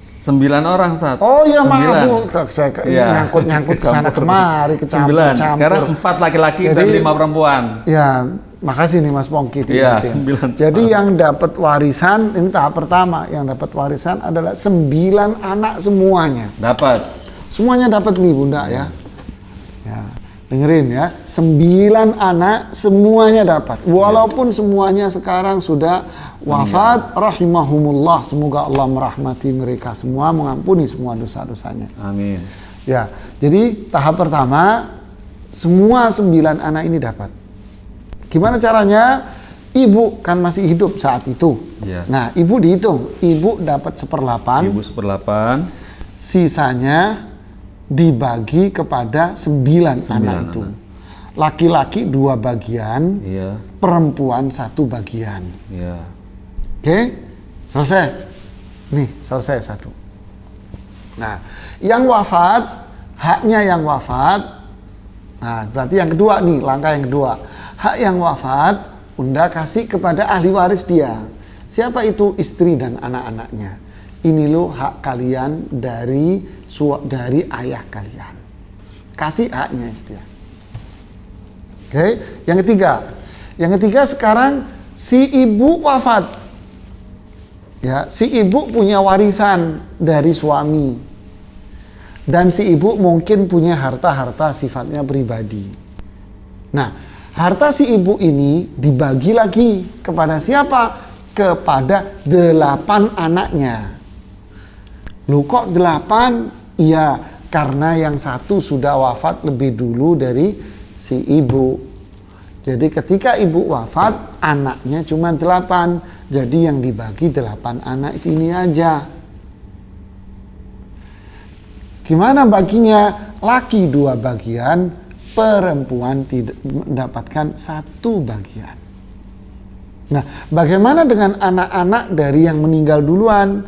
9 orang, Ustaz. Oh iya, maaf 9. Bu, saya Iya. nyangkut-nyangkut ke sana kemari, 9. Sekarang 4 laki-laki dan Jadi- 5 perempuan. Ya, makasih nih Mas Pongki. Iya, diingetin. 9. Jadi yang dapat warisan, ini tahap pertama, yang dapat warisan adalah 9 anak semuanya. Dapat. Semuanya dapat nih Bunda ya. Ya, dengerin ya. 9 anak semuanya dapat. Walaupun semuanya sekarang sudah wafat, rahimahumullah. Semoga Allah merahmati mereka semua, mengampuni semua dosa-dosanya. Amin. Ya, jadi tahap pertama semua 9 anak ini dapat. Gimana caranya? Ibu kan masih hidup saat itu. Iya. Nah, ibu dihitung. Ibu dapat 1/8, Ibu 1/8. sisanya dibagi kepada 9 anak itu. anak. Laki-laki 2 bagian, Iya. perempuan 1 bagian. Iya. Oke, selesai. Nih, selesai 1. Nah, yang wafat, haknya yang wafat. Nah, berarti yang kedua nih, langkah yang kedua. Hak yang wafat, Bunda kasih kepada ahli waris dia. Siapa itu? Istri dan anak-anaknya. Ini loh hak kalian dari ayah kalian. Kasih haknya itu ya. Oke, yang ketiga. Yang ketiga sekarang si ibu wafat. Ya, si ibu punya warisan dari suami. Dan si ibu mungkin punya harta-harta sifatnya pribadi. Nah, harta si ibu ini dibagi lagi kepada siapa? Kepada 8 anaknya. Loh kok 8? Iya, karena yang 1 sudah wafat lebih dulu dari si ibu. Jadi ketika ibu wafat, anaknya cuma 8. Jadi yang dibagi 8 anak sini aja. Gimana baginya? Laki 2 bagian, perempuan tidak mendapatkan 1 bagian. Nah, bagaimana dengan anak-anak dari yang meninggal duluan?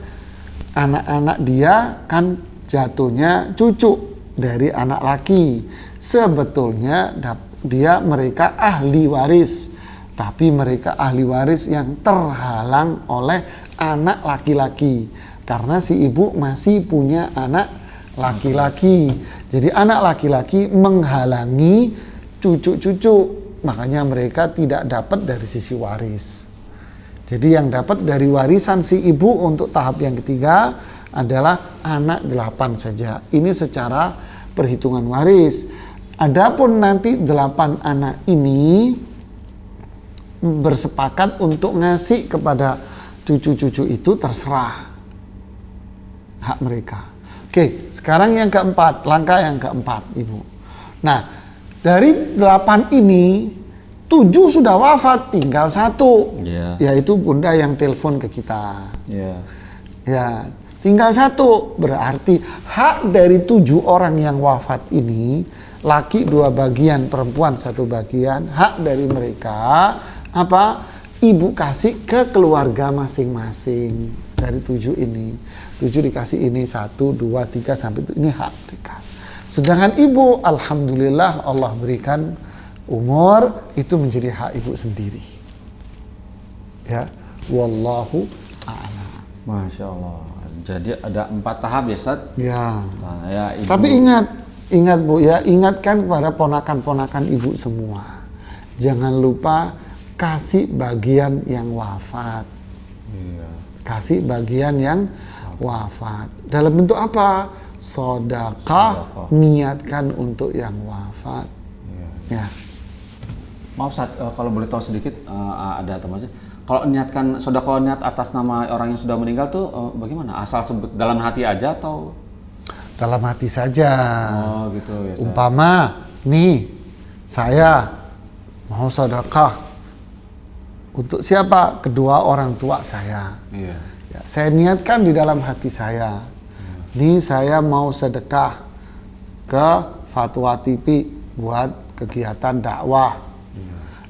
Anak-anak dia kan jatuhnya cucu dari anak laki. Sebetulnya mereka ahli waris, tapi mereka ahli waris yang terhalang oleh anak laki-laki karena si ibu masih punya anak laki-laki. Jadi anak laki-laki menghalangi cucu-cucu, makanya mereka tidak dapat dari sisi waris. Jadi yang dapat dari warisan si ibu untuk tahap yang ketiga adalah anak 8 saja. Ini secara perhitungan waris. Adapun nanti 8 anak ini bersepakat untuk ngasih kepada cucu-cucu itu terserah hak mereka. Oke, sekarang yang keempat, langkah yang keempat, Ibu. Nah, dari 8 ini 7 sudah wafat, tinggal 1, yaitu Bunda yang telepon ke kita. Ya, tinggal 1, berarti hak dari 7 orang yang wafat ini, laki 2 bagian, perempuan 1 bagian, hak dari mereka apa? Ibu kasih ke keluarga masing-masing dari 7 ini. 7 dikasih ini 1, 2, 3 sampai itu, ini hak mereka. Sedangkan ibu, alhamdulillah Allah berikan umur itu menjadi hak ibu sendiri. Ya, wallahu a'lam. Masya Allah. Jadi ada 4 tahap ya, Ustaz? Ya. Nah, ya, ibu. Tapi ingat Bu ya, ingatkan kepada ponakan-ponakan ibu semua. Jangan lupa kasih bagian yang wafat. Iya. Kasih bagian yang wafat. Dalam bentuk apa? Sedekah, niatkan untuk yang wafat. Iya. Ya. Maaf Ustaz, kalau boleh tahu sedikit, ada teman sih. Kalau niatkan sedekah niat atas nama orang yang sudah meninggal tuh bagaimana? Asal sebut dalam hati aja atau? Dalam hati saja. Oh gitu ya. Umpama nih saya mau sedekah untuk siapa? Kedua orang tua saya. Iya. Ya, saya niatkan di dalam hati saya. Nih saya mau sedekah ke Fatwa TV buat kegiatan dakwah.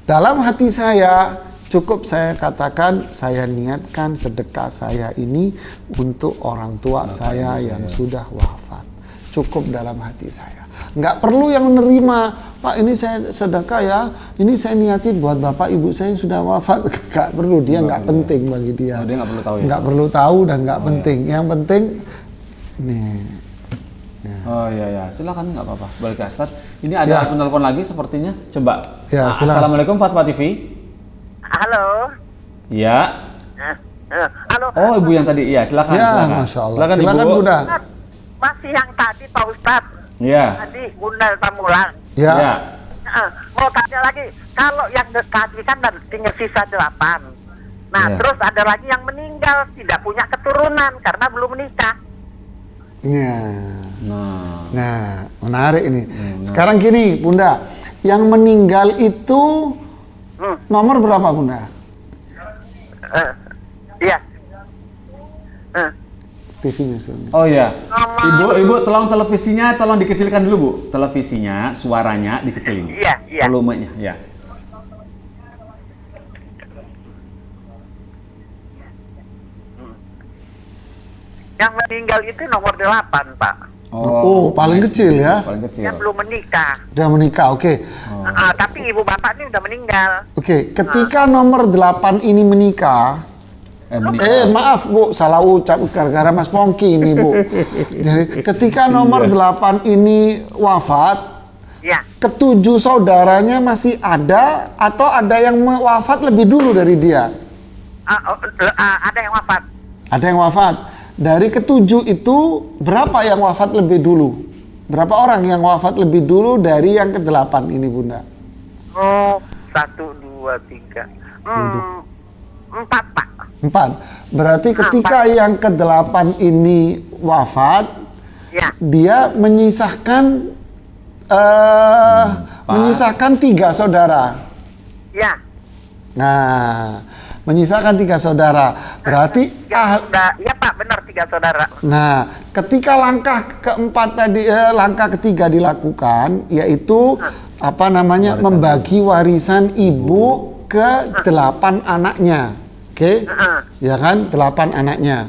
Dalam hati saya cukup saya katakan saya niatkan sedekah saya ini untuk orang tua saya yang sudah wafat. Cukup dalam hati saya. Nggak perlu yang menerima, Pak ini saya sedekah ya, ini saya niatin buat bapak ibu saya yang sudah wafat. Nggak perlu, dia nggak penting bagi dia. Dia nggak perlu tahu ya? Nggak perlu tahu dan nggak penting. Iya. Yang penting nih. Ya. Oh iya, silakan nggak apa-apa. Balik ke Ustaz. Ini ada penelpon lagi sepertinya. Coba. Ya, silakan. Assalamualaikum Fatwa TV. Halo. Ya. Halo. Oh ibu yang tadi, iya silakan. Ya, silakan. Masya Allah. Silakan, Silakan Ibu. Bunda. Masih yang tadi Pak Ustadz. Iya. Tadi Bunda Pamulang. Ya. Ya. Mau tanya lagi, kalau yang tadi kan dan tinggal sisa 8. Nah, Iya. terus ada lagi yang meninggal tidak punya keturunan karena belum menikah. Ya. Nah. Nah, menarik ini. Sekarang gini, Bunda, yang meninggal itu nomor berapa, Bunda? Iya. TV-nya sini. Oh iya. Ibu tolong televisinya tolong dikecilkan dulu Bu. Televisinya suaranya dikecilin. Iya. Volumenya, ya. Yang meninggal itu nomor 8, Pak. Oh, paling kecil ya? Paling kecil. Yang belum menikah. Udah menikah, oke. Tapi ibu bapak ini udah meninggal. Oke, ketika nomor 8 ini menikah, maaf Bu, salah ucap gara-gara Mas Pongki ini Bu. Jadi ketika nomor 8 ini wafat, Ya. ketujuh saudaranya masih ada atau ada yang wafat lebih dulu dari dia? Ada yang wafat. Ada yang wafat. Dari ketujuh itu berapa yang wafat lebih dulu? Berapa orang yang wafat lebih dulu dari yang ke-8 ini, Bunda? Oh, 1, 2, 3. 4, Pak. 4. Berarti ketika yang ke-8 ini wafat, Ya. dia menyisakan 3 saudara. Ya. Nah, menyisakan 3 saudara. Berarti Ya Pak, benar 3 saudara. nah, ketika langkah keempat tadi, langkah ketiga dilakukan, yaitu membagi warisan ibu ke 8 anaknya, oke? Ya kan, 8 anaknya.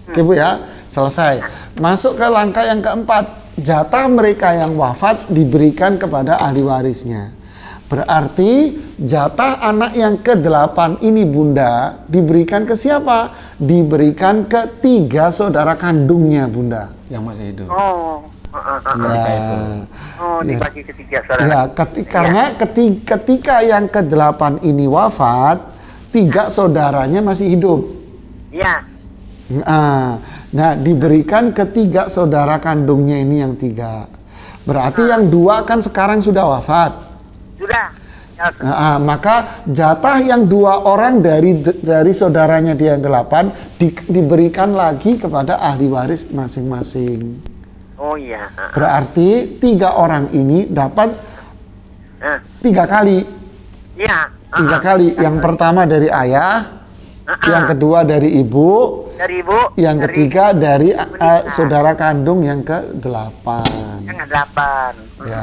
Oke Bu ya, selesai. Masuk ke langkah yang keempat, jatah mereka yang wafat diberikan kepada ahli warisnya. Berarti jatah anak yang ke-8 ini Bunda diberikan ke siapa? Diberikan ke 3 saudara kandungnya Bunda. Yang masih hidup. Oh. Dibagi ke 3 saudara. Ya, karena ketika yang ke-8 ini wafat, 3 saudaranya masih hidup. Ya. Nah, diberikan ke 3 saudara kandungnya ini yang 3. Berarti yang 2 kan sekarang sudah wafat. Sudah. Maka jatah yang 2 orang dari saudaranya dia yang ke-8 diberikan lagi kepada ahli waris masing-masing. Oh iya. Berarti 3 orang ini dapat 3 kali. Iya. 3 kali. Yang pertama dari ayah, yang kedua dari ibu, yang ketiga dari saudara kandung yang ke-8. Yang ke-8. Ya.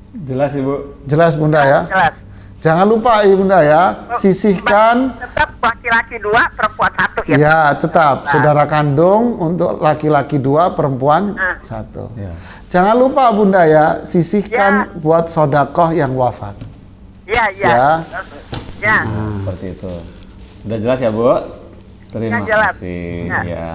Jelas Ibu? Jelas Bunda ya? Jelas. Jangan lupa ya Bunda ya, sisihkan. Tetap laki-laki 2, perempuan 1 ya? Ya, tetap. Saudara kandung untuk laki-laki 2, perempuan 1. Ya. Jangan lupa Bunda ya, sisihkan buat sodakoh yang wafat. Ya. Seperti itu. Sudah jelas ya, Bu? Terima jelas. kasih. Ya.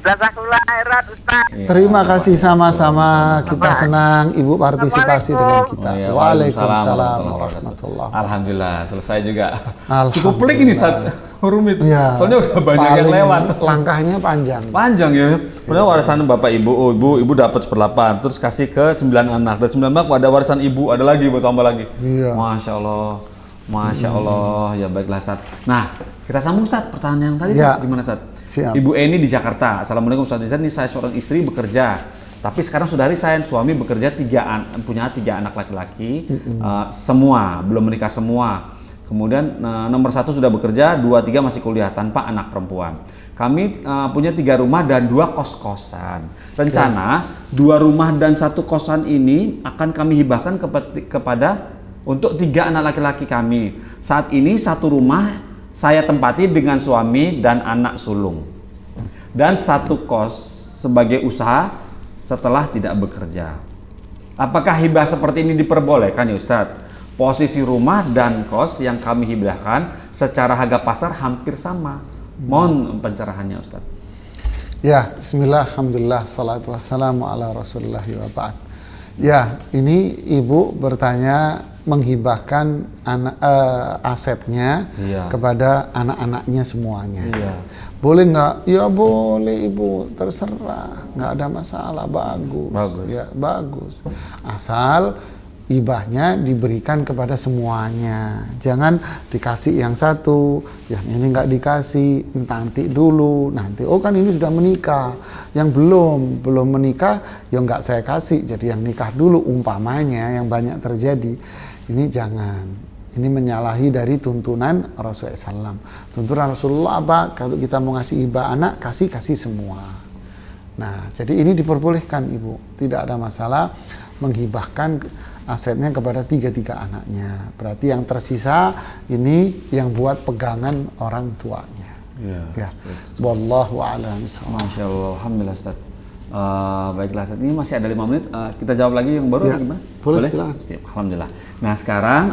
Jazakallah khairan Ustaz. Terima kasih sama-sama. Kita senang Ibu partisipasi dengan kita. Waalaikumsalam warahmatullahi. Alhamdulillah, selesai juga. Alhamdulillah. Cukup pelik ini, Ustaz. Rumit. Ya, Soalnya udah banyak yang lewat. Langkahnya panjang. Panjang ya. Padahal warisan bapak ibu, ibu dapat 1/8, terus kasih ke 9 anak. Dan 9 anak ada warisan ibu, ada lagi buat tambah lagi. Iya. Masya Allah. Masya Allah. Ya baiklah, Ustaz. Nah, kita sambung, Ustaz. Pertanyaan yang tadi Ya. gimana, Ustaz? Siap. Ibu Eni di Jakarta. Assalamualaikum Ustaz Nizar. Ini saya seorang istri bekerja, tapi sekarang sudah resign. Suami bekerja punya 3 anak laki-laki, semua belum menikah semua. Kemudian nomor 1 sudah bekerja, 2, 3 masih kuliah tanpa anak perempuan. Kami punya 3 rumah dan 2 kos-kosan. Rencana 2 rumah dan 1 kosan ini akan kami hibahkan kepada untuk 3 anak laki-laki kami. Saat ini 1 rumah saya tempati dengan suami dan anak sulung, dan 1 kos sebagai usaha setelah tidak bekerja. Apakah hibah seperti ini diperbolehkan ya Ustadz? Posisi rumah dan kos yang kami hibahkan secara harga pasar hampir sama. Mohon pencerahannya Ustadz. Ya, bismillah, alhamdulillah, salatu wassalamu ala rasulullah wa ba'd. Ya, ini Ibu bertanya menghibahkan asetnya kepada anak-anaknya semuanya. Boleh nggak? Ya boleh Ibu, terserah, nggak ada masalah, bagus. Ya bagus. Asal hibahnya diberikan kepada semuanya. Jangan dikasih yang satu, yang ini nggak dikasih, nanti dulu, nanti. Oh kan ini sudah menikah, yang belum menikah, ya nggak saya kasih. Jadi yang nikah dulu, umpamanya yang banyak terjadi. Ini jangan. Ini menyalahi dari tuntunan Rasulullah SAW. Tuntunan Rasulullah apa? Kalau kita mau ngasih hibah anak, kasih semua. Nah, jadi ini diperbolehkan Ibu. Tidak ada masalah menghibahkan asetnya kepada 3 anaknya. Berarti yang tersisa ini yang buat pegangan orang tuanya. Ya. Wallahu a'lam. Masya Allah, alhamdulillah Ustaz. Baiklah, saat ini masih ada 5 menit. Kita jawab lagi yang baru gimana? Boleh? Silakan. Siap, alhamdulillah. Nah sekarang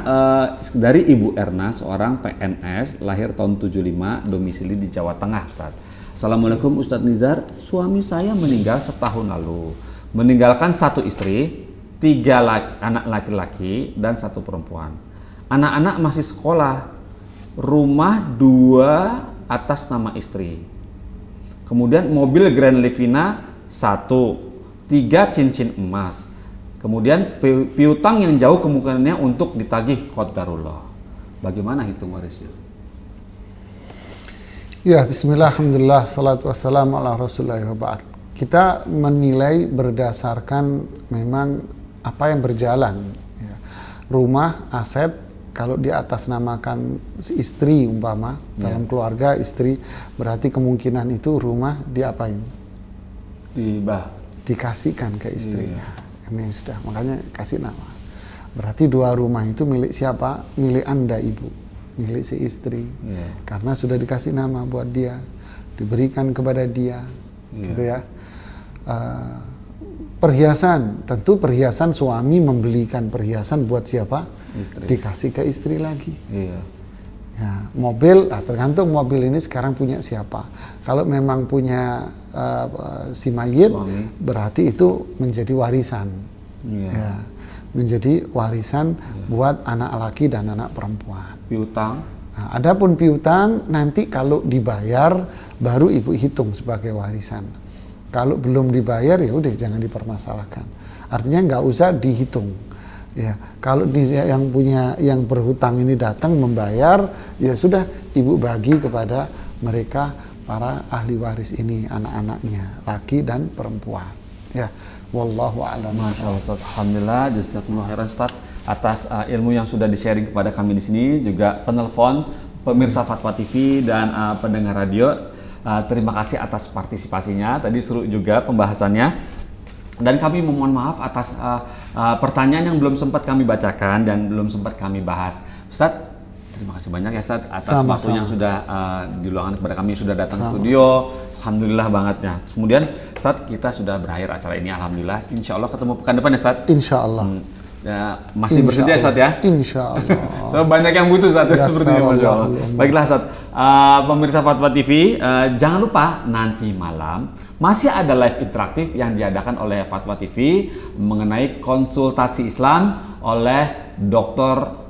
dari Ibu Erna, seorang PNS, lahir tahun 75, domisili di Jawa Tengah, Ustaz. Assalamualaikum Ustadz Nizar. Suami saya meninggal setahun lalu, meninggalkan 1 istri, 3 anak laki-laki dan 1 perempuan. Anak-anak masih sekolah. Rumah 2 atas nama istri. Kemudian mobil Grand Livina 1, 3 cincin emas. Kemudian piutang yang jauh kemungkinannya untuk ditagih qadarullah. Bagaimana hitung warisnya? Ya, bismillah, alhamdulillah, salatu wassalamu ala rasulullah wa ba'd. Kita menilai berdasarkan memang apa yang berjalan. Ya. Rumah, aset, kalau di atas namakan istri umpama, dalam keluarga istri, berarti kemungkinan itu rumah diapain? Dikasihkan ke istrinya. Ini sudah, makanya kasih nama. Berarti 2 rumah itu milik siapa? Milik Anda Ibu, milik si istri. Karena sudah dikasih nama buat dia, diberikan kepada dia, gitu ya. Perhiasan, tentu perhiasan suami membelikan perhiasan buat siapa? Istri. Dikasih ke istri lagi. Ya, mobil, tergantung mobil ini sekarang punya siapa. Kalau memang punya si mayit, berarti itu menjadi warisan. Ya, menjadi warisan buat anak laki dan anak perempuan. Piutang? Nah, adapun piutang nanti kalau dibayar baru Ibu hitung sebagai warisan. Kalau belum dibayar ya udah jangan dipermasalahkan. Artinya nggak usah dihitung. Ya, kalau yang berhutang ini datang membayar, ya sudah Ibu bagi kepada mereka para ahli waris ini, anak-anaknya, laki dan perempuan. Ya, wallahu a'lam. Masya Allah, alhamdulillah, jazakumullah khairan Ustaz atas ilmu yang sudah di-sharing kepada kami di sini, juga penelpon, pemirsa Fatwa TV dan pendengar radio. Terima kasih atas partisipasinya. Tadi seru juga pembahasannya. Dan kami memohon maaf atas pertanyaan yang belum sempat kami bacakan dan belum sempat kami bahas. Ustadz, terima kasih banyak ya Ustadz atas waktu yang sudah diluangkan kepada kami, sudah datang ke studio, Alhamdulillah bangetnya. Kemudian Ustaz, kita sudah berakhir acara ini, alhamdulillah. Insya Allah ketemu pekan depan ya Ustaz. Insya Allah. Ya, masih bersedia Ustaz ya? Insya Allah. So banyak yang butuh Ustaz Ya, sepertinya, Masya Allah. Allah. Baiklah Ustaz, pemirsa Fatwa TV, jangan lupa nanti malam masih ada live interaktif yang diadakan oleh Fatwa TV mengenai konsultasi Islam oleh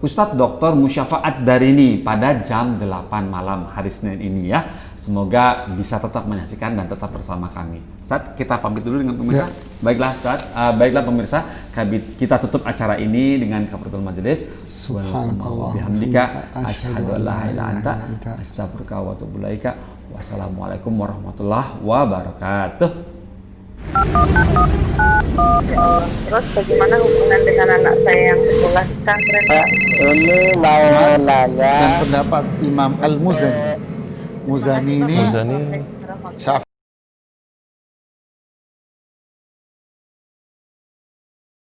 Ustadz Dr. Musyafaat Darini pada jam 8 malam hari Senin ini ya. Semoga bisa tetap menyaksikan dan tetap bersama kami. Ustadz, kita pamit dulu dengan pemirsa. Ya. Baiklah Ustadz, baiklah pemirsa, kita tutup acara ini dengan kafaratul majelis. Subhanallah. Bihamdika asyhadu an la ilaha illa anta astaghfiruka wa atubu ilaika. Wassalamualaikum warahmatullahi wabarakatuh. Ya Allah. Terus bagaimana hubungan dengan anak saya yang sekolah di pesantren? Ini mau nanya Dan pendapat Imam Al-Muzani. Muzani ini Muzani Syafi'i.